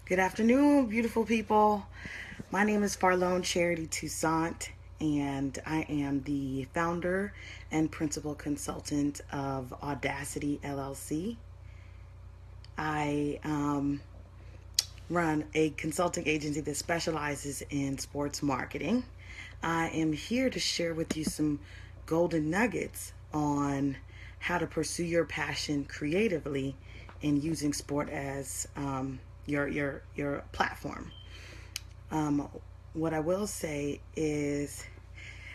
Good afternoon, beautiful people. My name is Pharlone Charity Toussaint, and I am the founder and principal consultant of Audacity LLC. I run a consulting agency that specializes in sports marketing. I am here to share with you some golden nuggets on how to pursue your passion creatively and using sport as your platform. Um, what I will say is,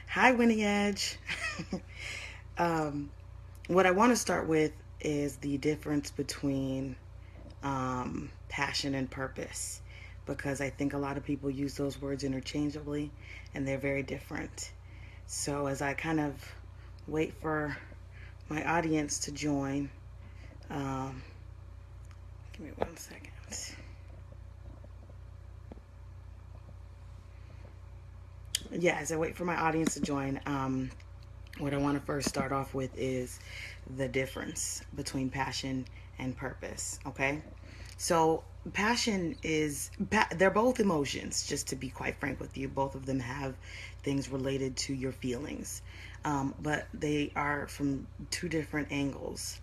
hi, Winning Edge. um, what I want to start with is the difference between passion and purpose, because I think a lot of people use those words interchangeably and they're very different. So, as I kind of wait for my audience to join, um, give me 1 second. Yeah, as I wait for my audience to join, what I want to first start off with is the difference between passion and purpose. Okay, so passion is they're both emotions. Just to be quite frank with you, both of them have things related to your feelings, but they are from two different angles.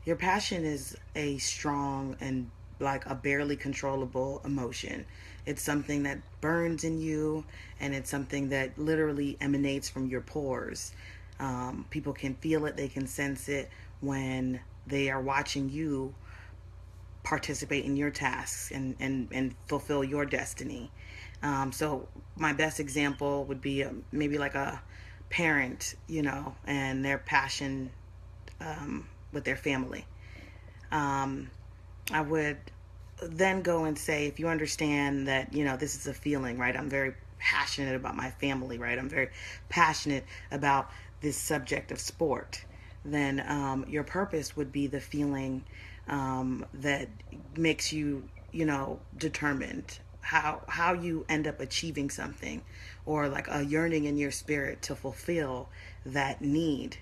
Your passion is a strong and like a barely controllable emotion. It's something that burns in you, and it's something that literally emanates from your pores. People can feel it, they can sense it when they are watching you participate in your tasks and fulfill your destiny. So, my best example would be maybe like a parent, and their passion with their family. Um, I would then go and say, if you understand that, this is a feeling, right? I'm very passionate about my family, right? I'm very passionate about this subject of sport. Then your purpose would be the feeling that makes you, determined. How you end up achieving something, or like a yearning in your spirit to fulfill that need.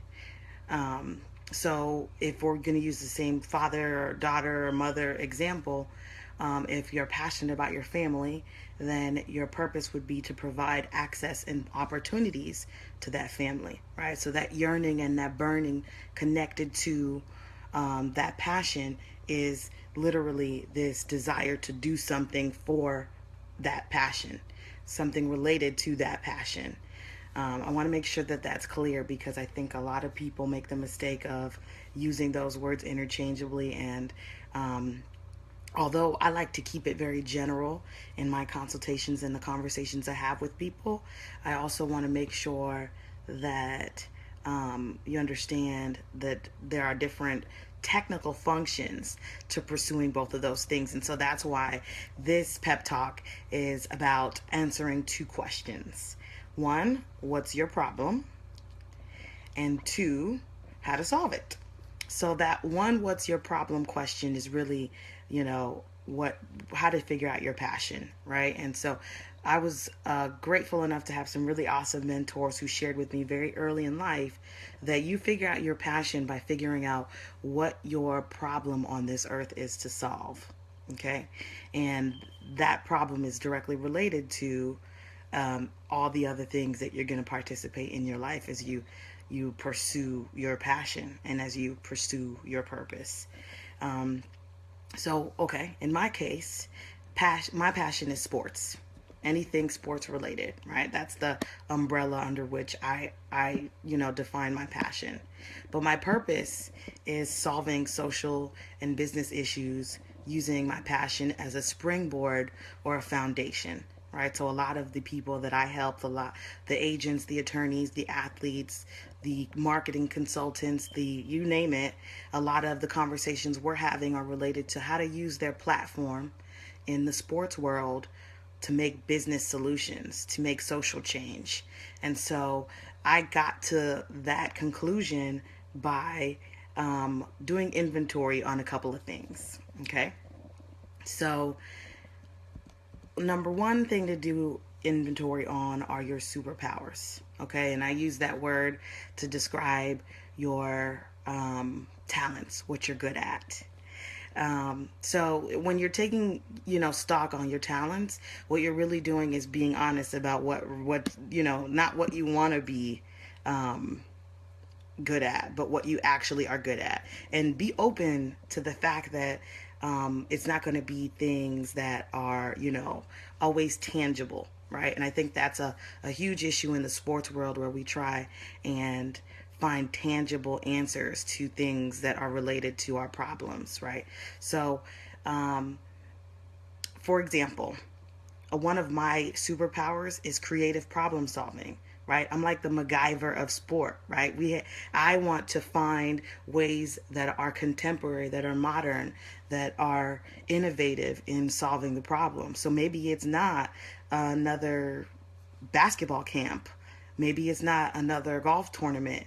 Um, so if we're going to use the same father or daughter or mother example, if you're passionate about your family, then your purpose would be to provide access and opportunities to that family, right? So that yearning and that burning connected to that passion is literally this desire to do something for that passion, something related to that passion. I want to make sure that that's clear, because I think a lot of people make the mistake of using those words interchangeably. And although I like to keep it very general in my consultations and the conversations I have with people, I also want to make sure that you understand that there are different technical functions to pursuing both of those things. And so that's why this pep talk is about answering two questions. One, what's your problem? And two, how to solve it. So that one, what's your problem question is really, what, how to figure out your passion, right? And so I was grateful enough to have some really awesome mentors who shared with me very early in life that you figure out your passion by figuring out what your problem on this earth is to solve. Okay. And that problem is directly related to all the other things that you're going to participate in your life as you pursue your passion and as you pursue your purpose. Um, so, okay, in my case, my passion is sports. Anything sports related, right? That's the umbrella under which I define my passion. But my purpose is solving social and business issues using my passion as a springboard or a foundation, right? So a lot of the people that I help, the agents, the attorneys, the athletes, the marketing consultants, the you name it, a lot of the conversations we're having are related to how to use their platform in the sports world to make business solutions, to make social change. And so I got to that conclusion by doing inventory on a couple of things. Okay. So, number one thing to do inventory on are your superpowers. Okay. And I use that word to describe your talents, what you're good at. So when you're taking, stock on your talents, what you're really doing is being honest about what, not what you want to be, um, good at, but what you actually are good at. And be open to the fact that it's not going to be things that are, always tangible, right? And I think that's a huge issue in the sports world where we try and find tangible answers to things that are related to our problems, right? So, um, for example, one of my superpowers is creative problem solving, right? I'm like the MacGyver of sport, right? I want to find ways that are contemporary, that are modern, that are innovative in solving the problem. So maybe it's not another basketball camp. Maybe it's not another golf tournament.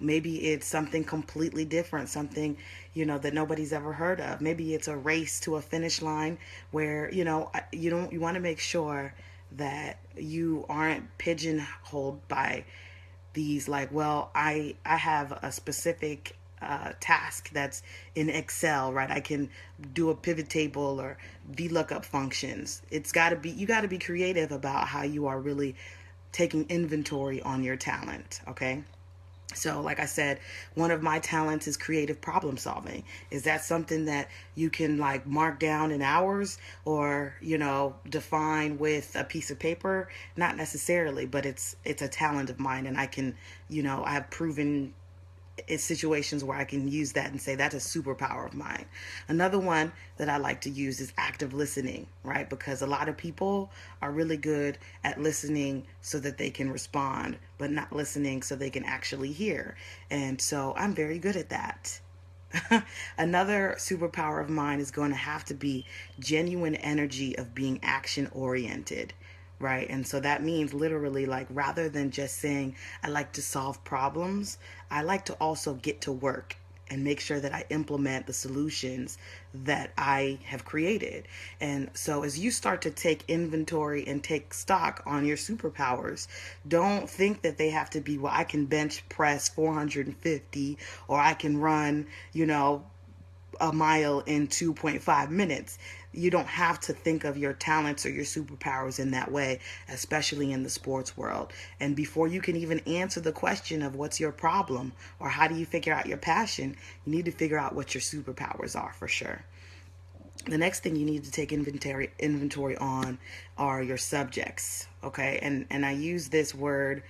Maybe it's something completely different, something, that nobody's ever heard of. Maybe it's a race to a finish line where, you want to make sure that you aren't pigeonholed by these, like, well, I have a specific task that's in Excel, right? I can do a pivot table or VLOOKUP functions. You got to be creative about how you are really taking inventory on your talent, okay? So, like I said, one of my talents is creative problem solving. Is that something that you can like mark down in hours or, define with a piece of paper? Not necessarily, but it's a talent of mine, and I can, I have proven situations where I can use that and say that's a superpower of mine. Another one that I like to use is active listening, right? Because a lot of people are really good at listening so that they can respond, but not listening so they can actually hear. And so I'm very good at that. Another superpower of mine is going to have to be genuine energy of being action oriented, right? And so that means literally, like, rather than just saying I like to solve problems, I like to also get to work and make sure that I implement the solutions that I have created. And so as you start to take inventory and take stock on your superpowers, don't think that they have to be, well, I can bench press 450 or I can run, a mile in 2.5 minutes. You don't have to think of your talents or your superpowers in that way, especially in the sports world. And before you can even answer the question of what's your problem or how do you figure out your passion, you need to figure out what your superpowers are for sure. The next thing you need to take inventory on are your subjects, okay? And I use this word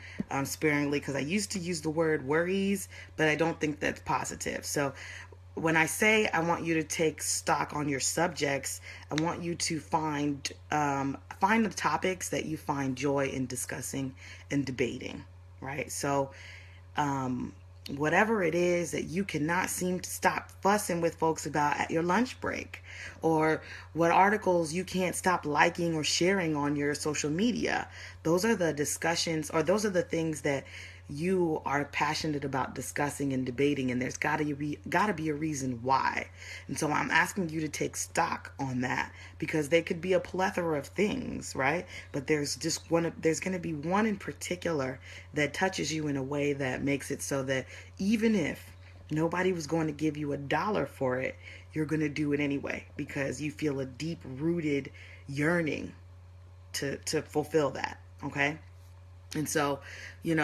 sparingly because I used to use the word worries, but I don't think that's positive. So when I say I want you to take stock on your subjects, I want you to find the topics that you find joy in discussing and debating, right? So whatever it is that you cannot seem to stop fussing with folks about at your lunch break, or what articles you can't stop liking or sharing on your social media, those are the discussions, or those are the things that you are passionate about discussing and debating, and there's got to be a reason why. And so I'm asking you to take stock on that, because they could be a plethora of things, right? But there's going to be one in particular that touches you in a way that makes it so that even if nobody was going to give you $1 for it, you're going to do it anyway because you feel a deep rooted yearning to fulfill that, okay? And so,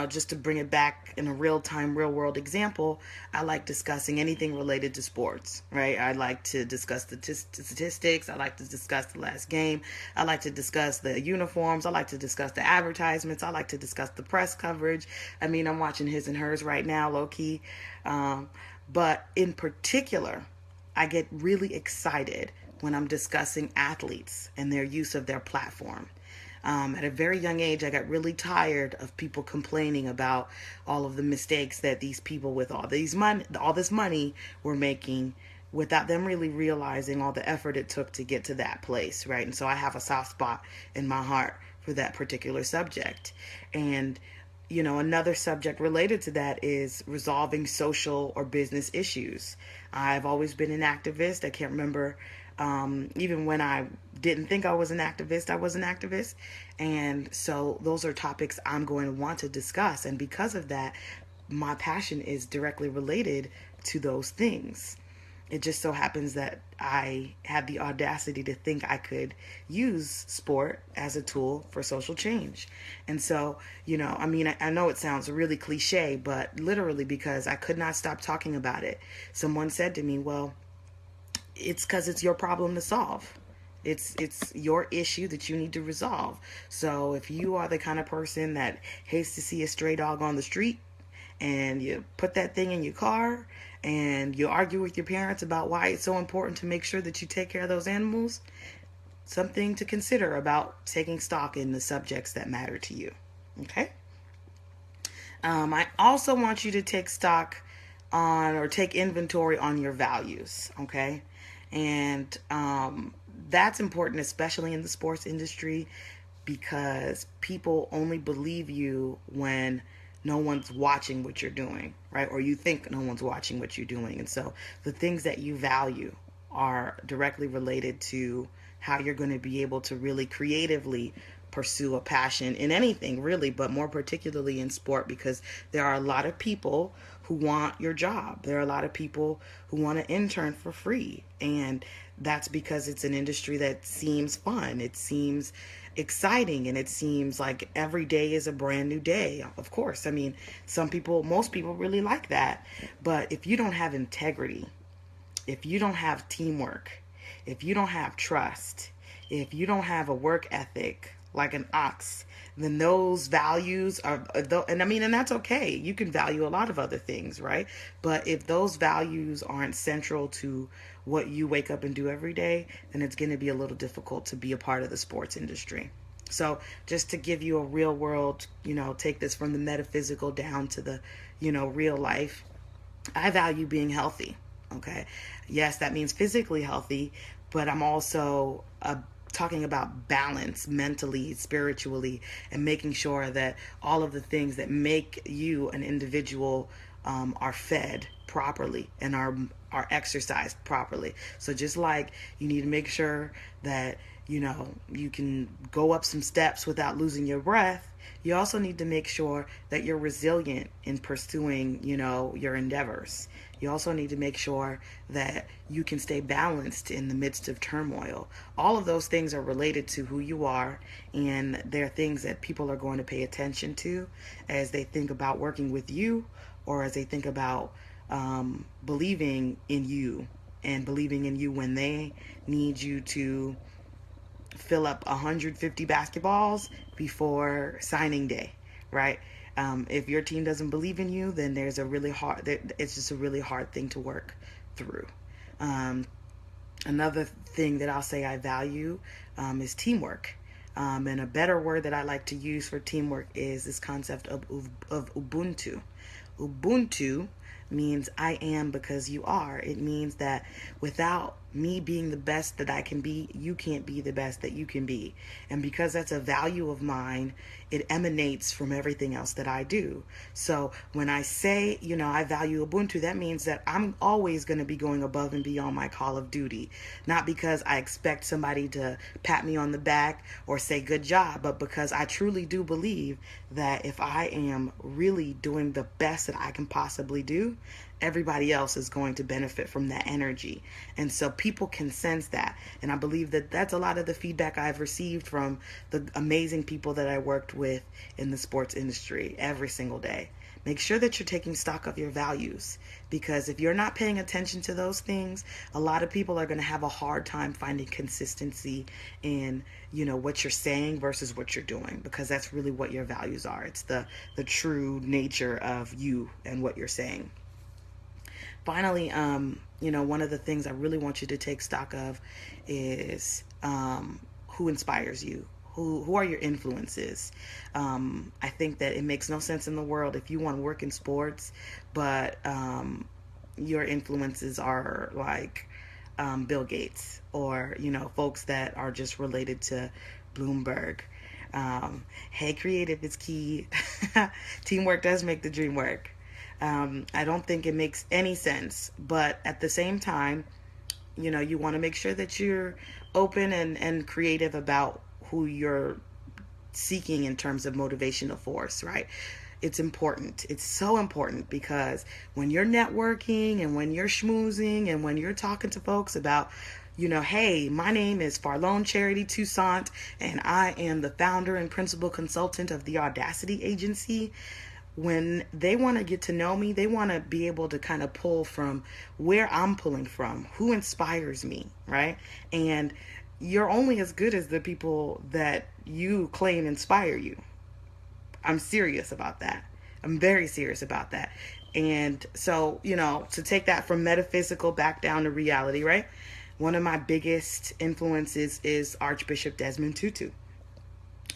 just to bring it back in a real-time, real-world example, I like discussing anything related to sports, right? I like to discuss the statistics. I like to discuss the last game. I like to discuss the uniforms. I like to discuss the advertisements. I like to discuss the press coverage. I mean, I'm watching His and Hers right now, low-key. But in particular, I get really excited when I'm discussing athletes and their use of their platform. At a very young age, I got really tired of people complaining about all of the mistakes that these people with all this money were making without them really realizing all the effort it took to get to that place, right? And so I have a soft spot in my heart for that particular subject. And another subject related to that is resolving social or business issues. I've always been an activist. I can't remember, even when I didn't think I was an activist, I was an activist. And so those are topics I'm going to want to discuss. And because of that, my passion is directly related to those things. It just so happens that I had the audacity to think I could use sport as a tool for social change. And so, I mean, I know it sounds really cliche, but literally because I could not stop talking about it, someone said to me, well, it's because it's your problem to solve. It's your issue that you need to resolve. So if you are the kind of person that hates to see a stray dog on the street, and you put that thing in your car, and you argue with your parents about why it's so important to make sure that you take care of those animals, something to consider about taking stock in the subjects that matter to you. Okay? I also want you to take stock on, or take inventory on, your values. Okay? And that's important, especially in the sports industry, because people only believe you when no one's watching what you're doing, right? Or you think no one's watching what you're doing. And so the things that you value are directly related to how you're going to be able to really creatively pursue a passion in anything, really, but more particularly in sport, because there are a lot of people who want your job. There are a lot of people who want to intern for free. And that's because it's an industry that seems fun. It seems exciting, and it seems like every day is a brand new day. Of course, I mean, most people really like that. But if you don't have integrity, if you don't have teamwork, if you don't have trust, if you don't have a work ethic like an ox, then those values are, and that's okay. You can value a lot of other things, right? But if those values aren't central to what you wake up and do every day, then it's going to be a little difficult to be a part of the sports industry. So just to give you a real world, take this from the metaphysical down to the, real life, I value being healthy. Okay. Yes, that means physically healthy, but I'm also talking about balance mentally, spiritually, and making sure that all of the things that make you an individual are fed properly and are exercised properly. So just like you need to make sure that you can go up some steps without losing your breath, you also need to make sure that you're resilient in pursuing your endeavors. You also need to make sure that you can stay balanced in the midst of turmoil. All of those things are related to who you are, and they're things that people are going to pay attention to as they think about working with you, or as they think about believing in you, and believing in you when they need you to fill up 150 basketballs before signing day, right? If your team doesn't believe in you, then it's just a really hard thing to work through. Another thing that I'll say I value is teamwork. And a better word that I like to use for teamwork is this concept of Ubuntu. Ubuntu means I am because you are. It means that without me being the best that I can be, you can't be the best that you can be. And because that's a value of mine, it emanates from everything else that I do. So when I say, I value Ubuntu, that means that I'm always going to be going above and beyond my call of duty. Not because I expect somebody to pat me on the back or say good job, but because I truly do believe that if I am really doing the best that I can possibly do, everybody else is going to benefit from that energy. And so people can sense that. And I believe that that's a lot of the feedback I've received from the amazing people that I worked with in the sports industry every single day. Make sure that you're taking stock of your values, because if you're not paying attention to those things, a lot of people are going to have a hard time finding consistency in, what you're saying versus what you're doing, because that's really what your values are. It's the true nature of you and what you're saying. Finally, one of the things I really want you to take stock of is who inspires you. Who are your influences? I think that it makes no sense in the world if you want to work in sports, but your influences are like Bill Gates, or folks that are just related to Bloomberg. Hey, creative is key. Teamwork does make the dream work. I don't think it makes any sense, but at the same time, you want to make sure that you're open and creative about who you're seeking in terms of motivational force, right? it's important. It's so important because when you're networking and when you're schmoozing and when you're talking to folks about, hey, my name is Pharlone Charity Toussaint, and I am the founder and principal consultant of the Audacity Agency. When they want to get to know me, they want to be able to kind of pull from where I'm pulling from, who inspires me, right? And you're only as good as the people that you claim inspire you. I'm serious about that. I'm very serious about that. And so, to take that from metaphysical back down to reality, right? One of my biggest influences is Archbishop Desmond Tutu.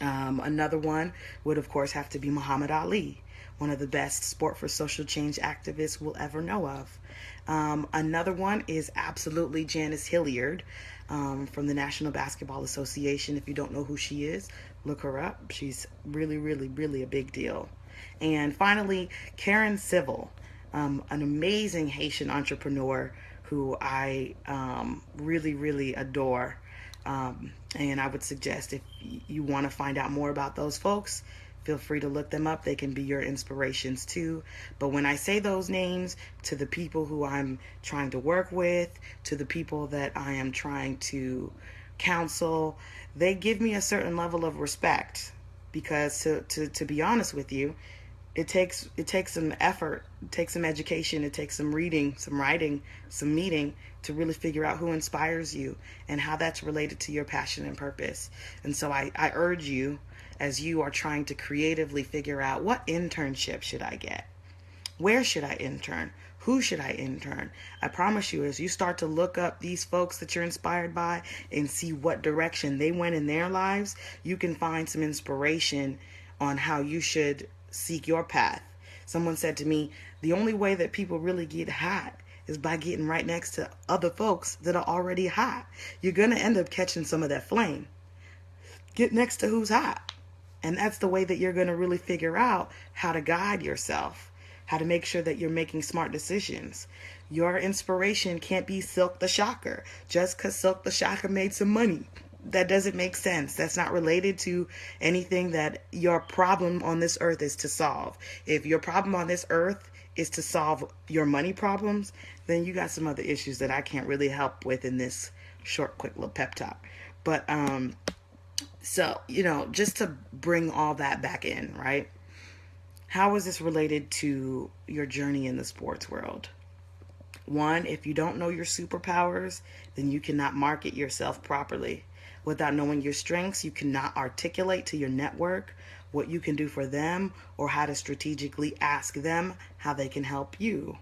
Another one would, of course, have to be Muhammad Ali, one of the best sport for social change activists we'll ever know of. Another one is absolutely Janice Hilliard from the National Basketball Association. If you don't know who she is, look her up. She's really, really, really a big deal. And finally, Karen Civil, an amazing Haitian entrepreneur who I really, really adore. And I would suggest if you want to find out more about those folks, feel free to look them up. They can be your inspirations too. But when I say those names to the people who I'm trying to work with, to the people that I am trying to counsel, they give me a certain level of respect. Because to be honest with you, it takes some effort, it takes some education, it takes some reading, some writing, some meeting to really figure out who inspires you and how that's related to your passion and purpose. And so I urge you, as you are trying to creatively figure out, what internship should I get? Where should I intern? Who should I intern? I promise you, as you start to look up these folks that you're inspired by and see what direction they went in their lives, you can find some inspiration on how you should seek your path. Someone said to me, the only way that people really get hot is by getting right next to other folks that are already hot. You're going to end up catching some of that flame. Get next to who's hot. And that's the way that you're going to really figure out how to guide yourself, how to make sure that you're making smart decisions. Your inspiration can't be Silk the Shocker. Just because Silk the Shocker made some money, that doesn't make sense. That's not related to anything that your problem on this earth is to solve. If your problem on this earth is to solve your money problems, then you got some other issues that I can't really help with in this short, quick little pep talk. But, so, just to bring all that back in, right? How is this related to your journey in the sports world? One, if you don't know your superpowers, then you cannot market yourself properly. Without knowing your strengths, you cannot articulate to your network what you can do for them or how to strategically ask them how they can help you.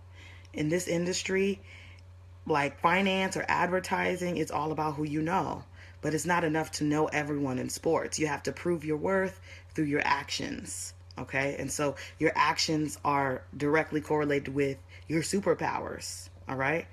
In this industry, like finance or advertising, it's all about who you know. But it's not enough to know everyone in sports. You have to prove your worth through your actions. Okay? And so your actions are directly correlated with your superpowers. All right?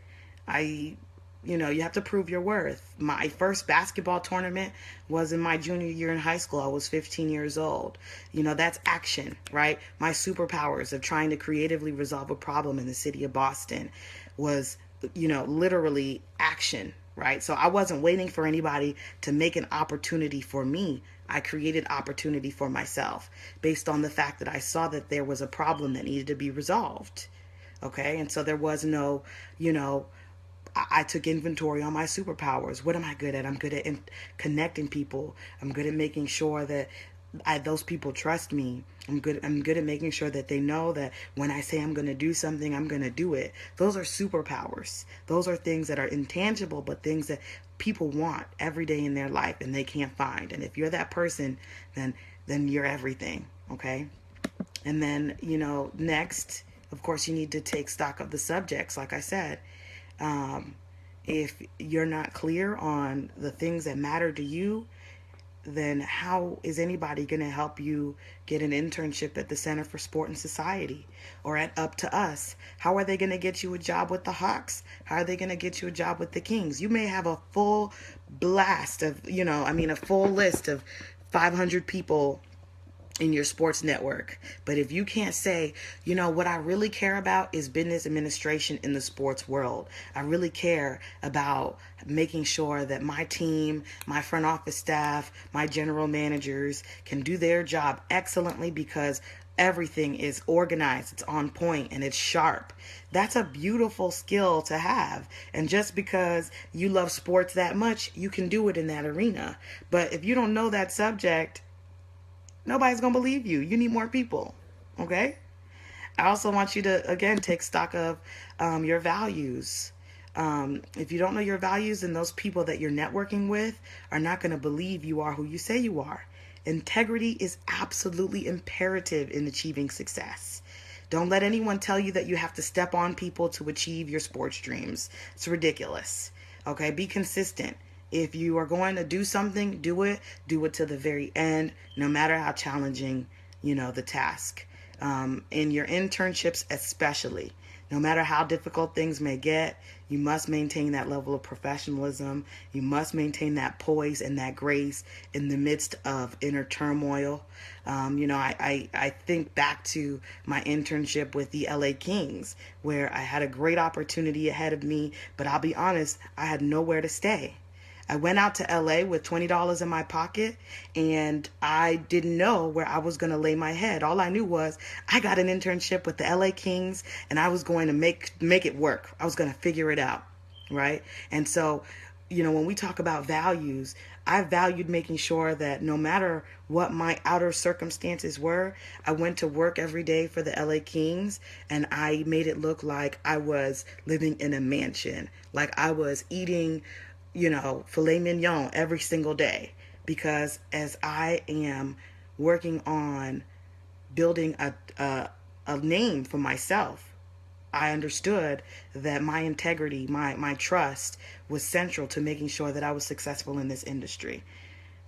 You have to prove your worth. My first basketball tournament was in my junior year in high school. I was 15 years old. That's action, right? My superpowers of trying to creatively resolve a problem in the city of Boston was, literally action, right? So I wasn't waiting for anybody to make an opportunity for me. I created opportunity for myself based on the fact that I saw that there was a problem that needed to be resolved. Okay? And so there was no, I took inventory on my superpowers. What am I good at? I'm good at connecting people. I'm good at making sure that those people trust me. I'm good at making sure that they know that when I say I'm going to do something, I'm going to do it. Those are superpowers. Those are things that are intangible, but things that people want every day in their life and they can't find. And if you're that person, then you're everything. Okay. And then, next, of course, you need to take stock of the subjects. Like I said, if you're not clear on the things that matter to you, then how is anybody going to help you get an internship at the Center for Sport and Society or at Up to Us? How are they going to get you a job with the Hawks? How are they going to get you a job with the Kings? You may have a full blast of, a full list of 500 people in your sports network. But if you can't say, what I really care about is business administration in the sports world. I really care about making sure that my team, my front office staff, my general managers can do their job excellently because everything is organized, it's on point, and it's sharp. That's a beautiful skill to have. And just because you love sports that much, you can do it in that arena. But if you don't know that subject, nobody's going to believe you. You need more people. Okay? I also want you to, again, take stock of your values. If you don't know your values, then those people that you're networking with are not going to believe you are who you say you are. Integrity is absolutely imperative in achieving success. Don't let anyone tell you that you have to step on people to achieve your sports dreams. It's ridiculous. Okay, be consistent. If you are going to do something, do it to the very end, no matter how challenging, the task. In your internships especially, no matter how difficult things may get, you must maintain that level of professionalism. You must maintain that poise and that grace in the midst of inner turmoil. I think back to my internship with the LA Kings, where I had a great opportunity ahead of me, but I'll be honest, I had nowhere to stay. I went out to LA with $20 in my pocket, and I didn't know where I was going to lay my head. All I knew was I got an internship with the LA Kings, and I was going to make it work. I was going to figure it out, right? And so, when we talk about values, I valued making sure that no matter what my outer circumstances were, I went to work every day for the LA Kings, and I made it look like I was living in a mansion, like I was eating filet mignon every single day, because as I am working on building a name for myself, I understood that my integrity, my trust was central to making sure that I was successful in this industry.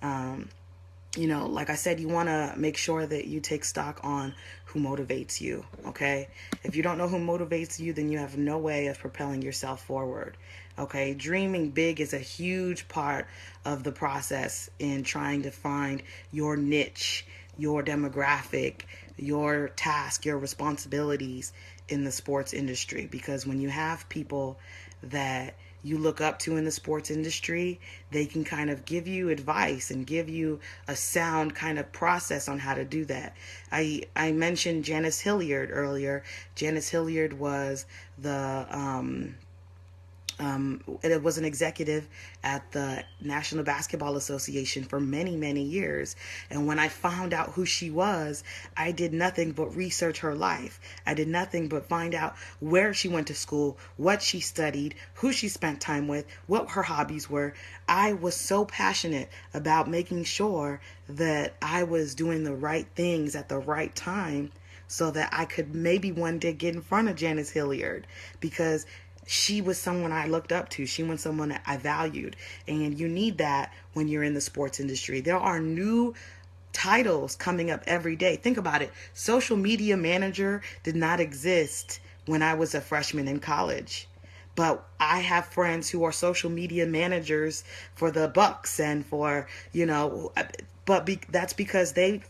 Like I said, you want to make sure that you take stock on who motivates you, okay? If you don't know who motivates you, then you have no way of propelling yourself forward, okay? Dreaming big is a huge part of the process in trying to find your niche, your demographic, your task, your responsibilities in the sports industry. Because when you have people that you look up to in the sports industry, they can kind of give you advice and give you a sound kind of process on how to do that. I mentioned Janice Hilliard earlier. Janice Hilliard was it was an executive at the National Basketball Association for many, many years. And when I found out who she was, I did nothing but research her life. I did nothing but find out where she went to school, what she studied, who she spent time with, what her hobbies were. I was so passionate about making sure that I was doing the right things at the right time so that I could maybe one day get in front of Janice Hilliard, because she was someone I looked up to. She was someone that I valued. And you need that when you're in the sports industry. There are new titles coming up every day. Think about it. Social media manager did not exist when I was a freshman in college. But I have friends who are social media managers for the Bucks and for, that's because they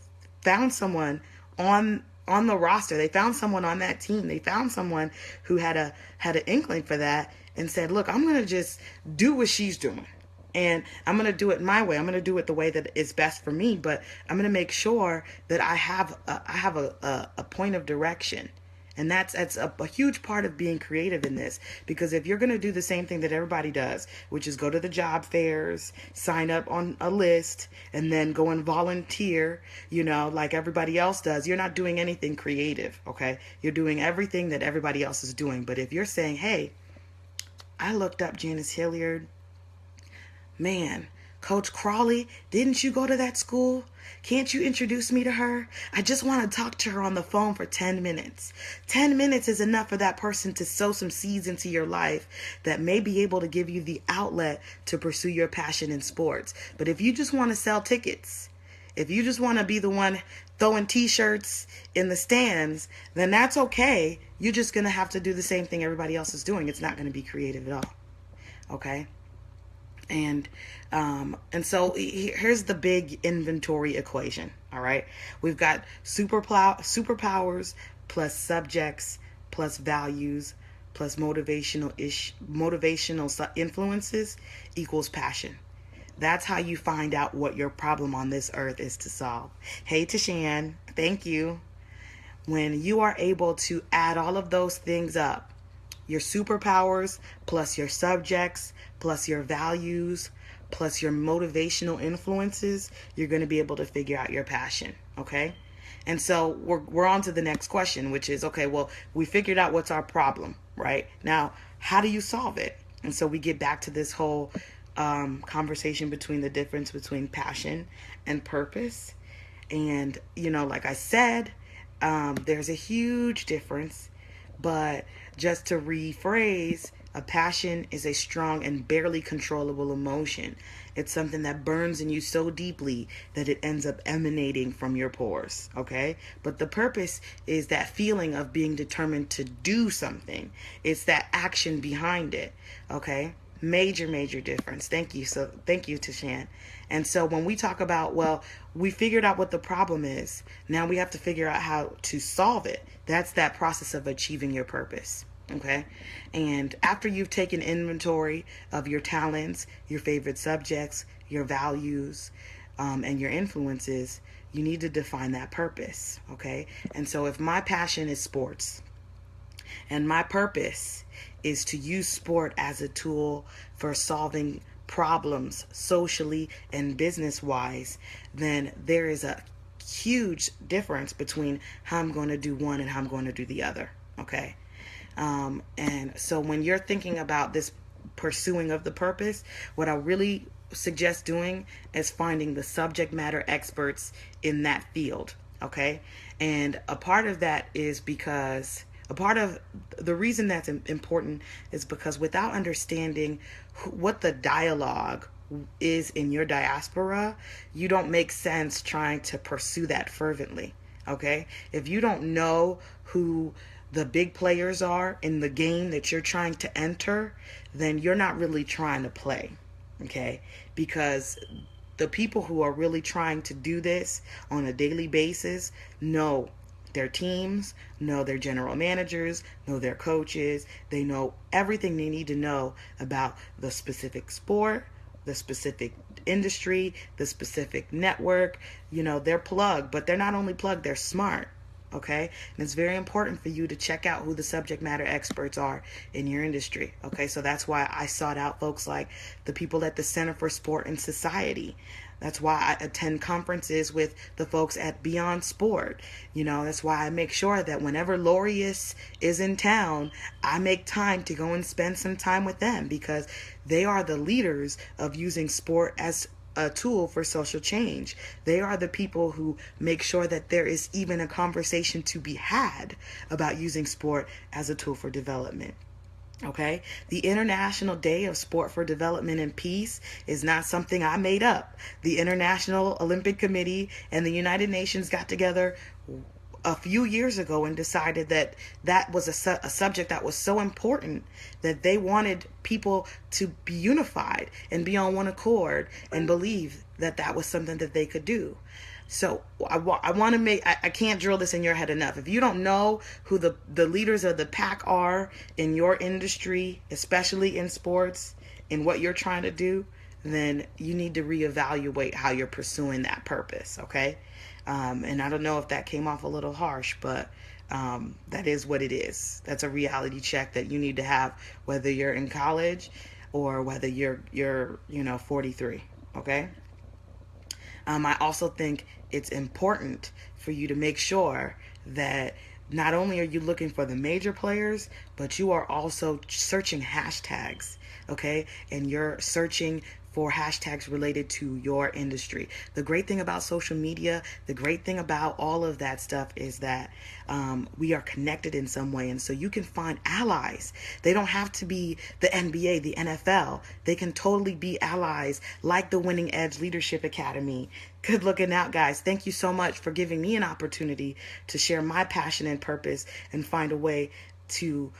found someone on the roster. They found someone on that team. They found someone who had an inkling for that and said, look, I'm going to just do what she's doing. And I'm going to do it my way. I'm going to do it the way that is best for me. But I'm going to make sure that I have a point of direction. And that's a huge part of being creative in this, because if you're going to do the same thing that everybody does, which is go to the job fairs, sign up on a list, and then go and volunteer, like everybody else does, you're not doing anything creative, okay? You're doing everything that everybody else is doing. But if you're saying, hey, I looked up Janice Hilliard, man, Coach Crawley, didn't you go to that school? Can't you introduce me to her? I just want to talk to her on the phone for 10 minutes. 10 minutes is enough for that person to sow some seeds into your life that may be able to give you the outlet to pursue your passion in sports. But if you just want to sell tickets, if you just want to be the one throwing t-shirts in the stands, then that's okay. You're just going to have to do the same thing everybody else is doing. It's not going to be creative at all. Okay? And so here's the big inventory equation. All right. We've got superpowers plus subjects plus values plus motivational influences equals passion. That's how you find out what your problem on this earth is to solve. Hey, Toussaint, thank you. When you are able to add all of those things up, your superpowers plus your subjects plus your values plus your motivational influences, you're going to be able to figure out your passion. Okay. And so we're on to the next question, which is, okay, well, we figured out what's our problem, right? Now, how do you solve it? And so we get back to this whole conversation between the difference between passion and purpose. And, like I said, there's a huge difference, but just to rephrase, a passion is a strong and barely controllable emotion. It's something that burns in you so deeply that it ends up emanating from your pores, okay? But the purpose is that feeling of being determined to do something. It's that action behind it, okay? Major difference. Thank you, Toussaint. And so when we talk about, well, we figured out what the problem is. Now we have to figure out how to solve it. That's that process of achieving your purpose. Okay. And after you've taken inventory of your talents, your favorite subjects, your values, and your influences, you need to define that purpose. Okay. And so if my passion is sports and my purpose is to use sport as a tool for solving problems socially and business wise, then there is a huge difference between how I'm going to do one and how I'm going to do the other. Okay. And so when you're thinking about this pursuing of the purpose, what I really suggest doing is finding the subject matter experts in that field. Okay. And a part of that is because a part of the reason that's important is because without understanding what the dialogue is in your diaspora, you don't make sense trying to pursue that fervently. Okay. If you don't know who the big players are in the game that you're trying to enter, then you're not really trying to play, okay? Because the people who are really trying to do this on a daily basis know their teams, know their general managers, know their coaches. They know everything they need to know about the specific sport, the specific industry, the specific network. They're plugged, but they're not only plugged, they're smart. Okay. And it's very important for you to check out who the subject matter experts are in your industry. Okay. So that's why I sought out folks like the people at the Center for Sport and Society. That's why I attend conferences with the folks at Beyond Sport. That's why I make sure that whenever Laureus is in town, I make time to go and spend some time with them, because they are the leaders of using sport as a tool for social change. They are the people who make sure that there is even a conversation to be had about using sport as a tool for development. Okay. The International Day of Sport for Development and Peace is not something I made up. The International Olympic Committee and the United Nations got together a few years ago and decided that that was a subject that was so important that they wanted people to be unified and be on one accord and believe that that was something that they could do. So I want to make, I can't drill this in your head enough. If you don't know who the leaders of the pack are in your industry, especially in sports, in what you're trying to do, then you need to reevaluate how you're pursuing that purpose. Okay. And I don't know if that came off a little harsh, but that is what it is. That's a reality check that you need to have, whether you're in college or whether you're 43. Okay. I also think it's important for you to make sure that not only are you looking for the major players, but you are also searching hashtags, okay? And you're searching for hashtags related to your industry. The great thing about social media, the great thing about all of that stuff is that we are connected in some way. And so you can find allies. They don't have to be the NBA, the NFL. They can totally be allies like the Winning Edge Leadership Academy. Good looking out, guys. Thank you so much for giving me an opportunity to share my passion and purpose and find a way to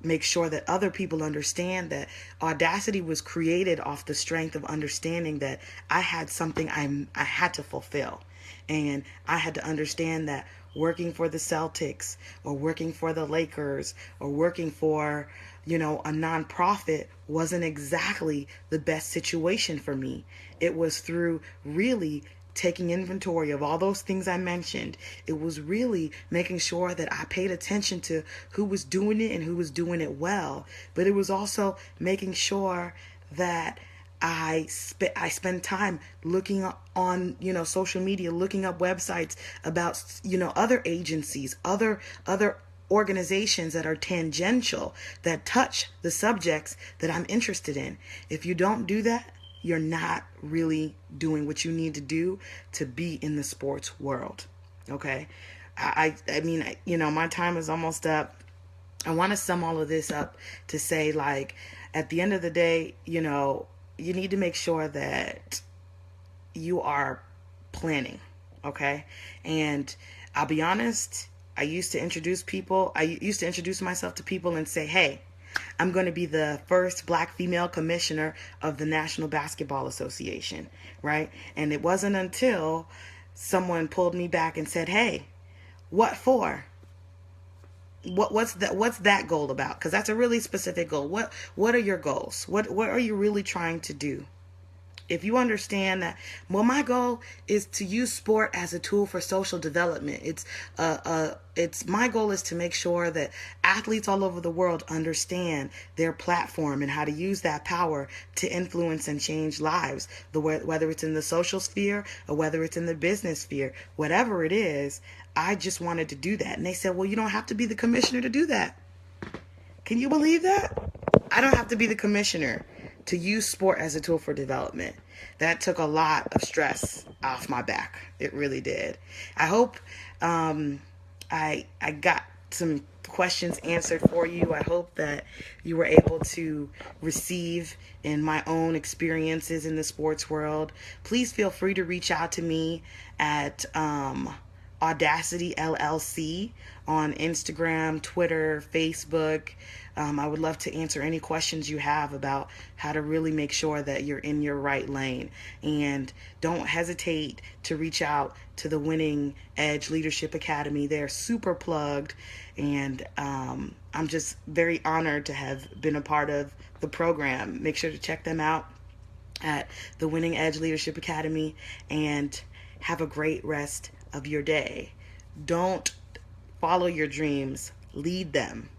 make sure that other people understand that Audacity was created off the strength of understanding that I had something I had to fulfill. And I had to understand that working for the Celtics or working for the Lakers or working for, a nonprofit wasn't exactly the best situation for me. It was through really taking inventory of all those things I mentioned. It was really making sure that I paid attention to who was doing it and who was doing it well. But it was also making sure that I spend time looking on, social media, looking up websites about, other agencies, other organizations that are tangential, that touch the subjects that I'm interested in. If you don't do that, you're not really doing what you need to do to be in the sports world. Okay. I mean, my time is almost up. I want to sum all of this up to say, like, at the end of the day, you need to make sure that you are planning. Okay. And I'll be honest, I used to introduce myself to people and say, hey, I'm going to be the first Black female commissioner of the National Basketball Association, right? And it wasn't until someone pulled me back and said, hey, what for? What's that goal about? Because that's a really specific goal. What are your goals? What are you really trying to do? If you understand that, well, my goal is to use sport as a tool for social development. It's my goal is to make sure that athletes all over the world understand their platform and how to use that power to influence and change lives. Whether it's in the social sphere or whether it's in the business sphere, whatever it is, I just wanted to do that. And they said, well, you don't have to be the commissioner to do that. Can you believe that? I don't have to be the commissioner to use sport as a tool for development. That took a lot of stress off my back. It really did. I hope I got some questions answered for you. I hope that you were able to receive in my own experiences in the sports world. Please feel free to reach out to me at Audacity LLC on Instagram, Twitter, Facebook. I would love to answer any questions you have about how to really make sure that you're in your right lane. And don't hesitate to reach out to the Winning Edge Leadership Academy. They're super plugged, and I'm just very honored to have been a part of the program. Make sure to check them out at the Winning Edge Leadership Academy, and have a great rest of your day. Don't follow your dreams, lead them.